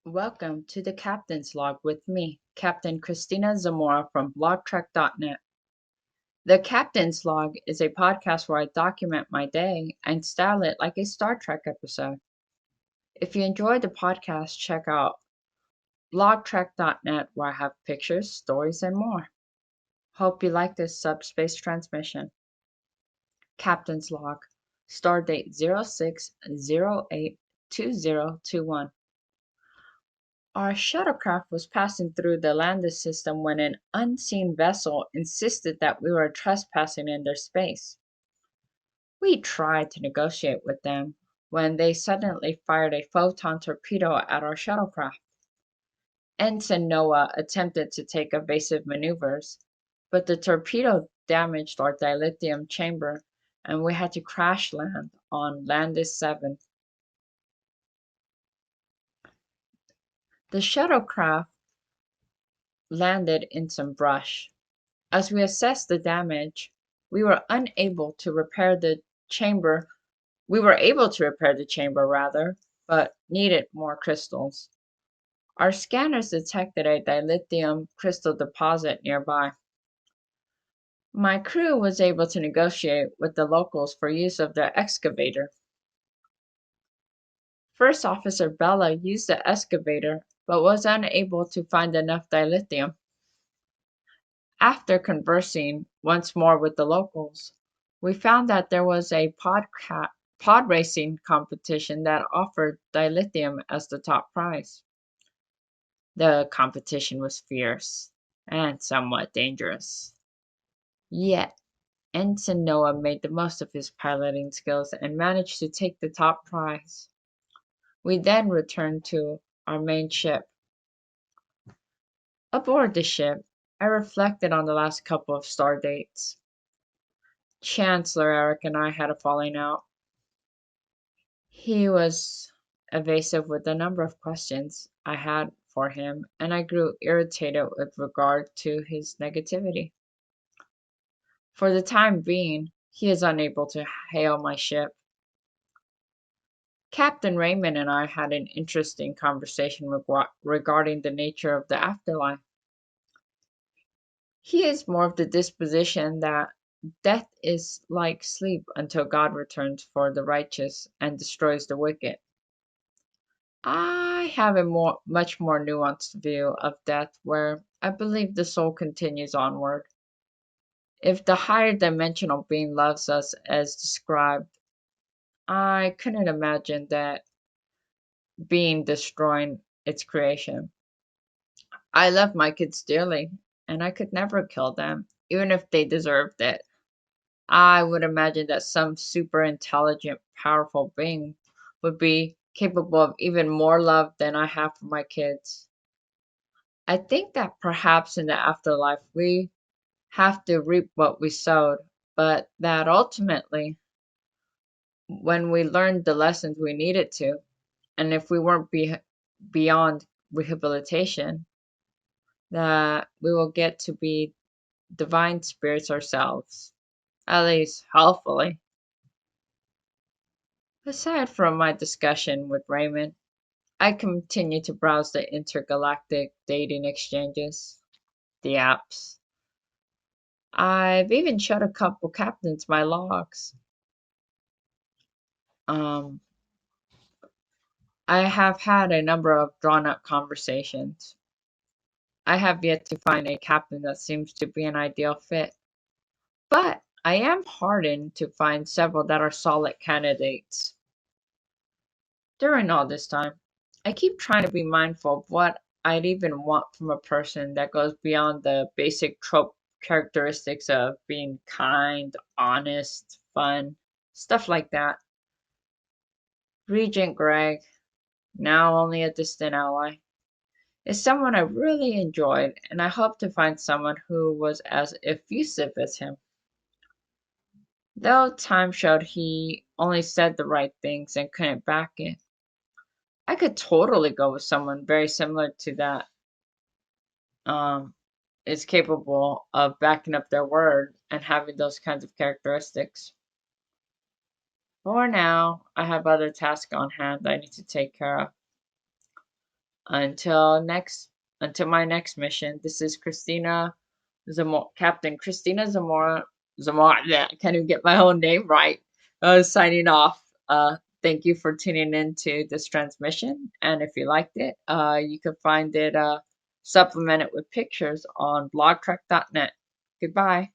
Welcome to the Captain's Log with me, Captain Christina Zamora from blogtrek.net. The Captain's Log is a podcast where I document my day and style it like a Star Trek episode. If you enjoy the podcast, check out blogtrek.net where I have pictures, stories, and more. Hope you like this subspace transmission. Captain's Log, Stardate 06082021. Our shuttlecraft was passing through the Landis system when an unseen vessel insisted that we were trespassing in their space. We tried to negotiate with them when they suddenly fired a photon torpedo at our shuttlecraft. Ensign Noah attempted to take evasive maneuvers, but the torpedo damaged our dilithium chamber and we had to crash land on Landis 7. The shuttlecraft landed in some brush. As we assessed the damage, we were able to repair the chamber, rather, but needed more crystals. Our scanners detected a dilithium crystal deposit nearby. My crew was able to negotiate with the locals for use of their excavator. First Officer Bella used the excavator, but was unable to find enough dilithium. After conversing once more with the locals, we found that there was a pod racing competition that offered dilithium as the top prize. The competition was fierce and somewhat dangerous. Yet, Ensign Noah made the most of his piloting skills and managed to take the top prize. We then returned to our main ship. Aboard the ship, I reflected on the last couple of Stardates. Chancellor Eric and I had a falling out. He was evasive with a number of questions I had for him, and I grew irritated with regard to his negativity. For the time being, he is unable to hail my ship. Captain Raymond and I had an interesting conversation regarding the nature of the afterlife. He is more of the disposition that death is like sleep until God returns for the righteous and destroys the wicked. I have a much more nuanced view of death where I believe the soul continues onward. If the higher dimensional being loves us as described, I couldn't imagine that being destroying its creation. I love my kids dearly, and I could never kill them, even if they deserved it. I would imagine that some super intelligent, powerful being would be capable of even more love than I have for my kids. I think that perhaps in the afterlife we have to reap what we sowed, but that ultimately, when we learned the lessons we needed to, and if we weren't beyond rehabilitation, that we will get to be divine spirits ourselves, at least hopefully. Aside from my discussion with Raymond, I continue to browse the intergalactic dating exchanges, the apps. I've even showed a couple captains my logs. Um, I have had a number of drawn up conversations. I have yet to find a captain that seems to be an ideal fit, but I am heartened to find several that are solid candidates. During all this time, I keep trying to be mindful of what I'd even want from a person that goes beyond the basic trope characteristics of being kind, honest, fun, stuff like that. Regent Greg, now only a distant ally, is someone I really enjoyed, and I hope to find someone who was as effusive as him. Though time showed he only said the right things and couldn't back it, I could totally go with someone very similar to that, um, is capable of backing up their word and having those kinds of characteristics. For now, I have other tasks on hand I need to take care of. Until next, until my next mission, this is Captain Christina Zamora. Yeah, I can't even get my own name right. Signing off. Thank you for tuning in to this transmission. And if you liked it, you can find it supplemented with pictures on blogtrek.net. Goodbye.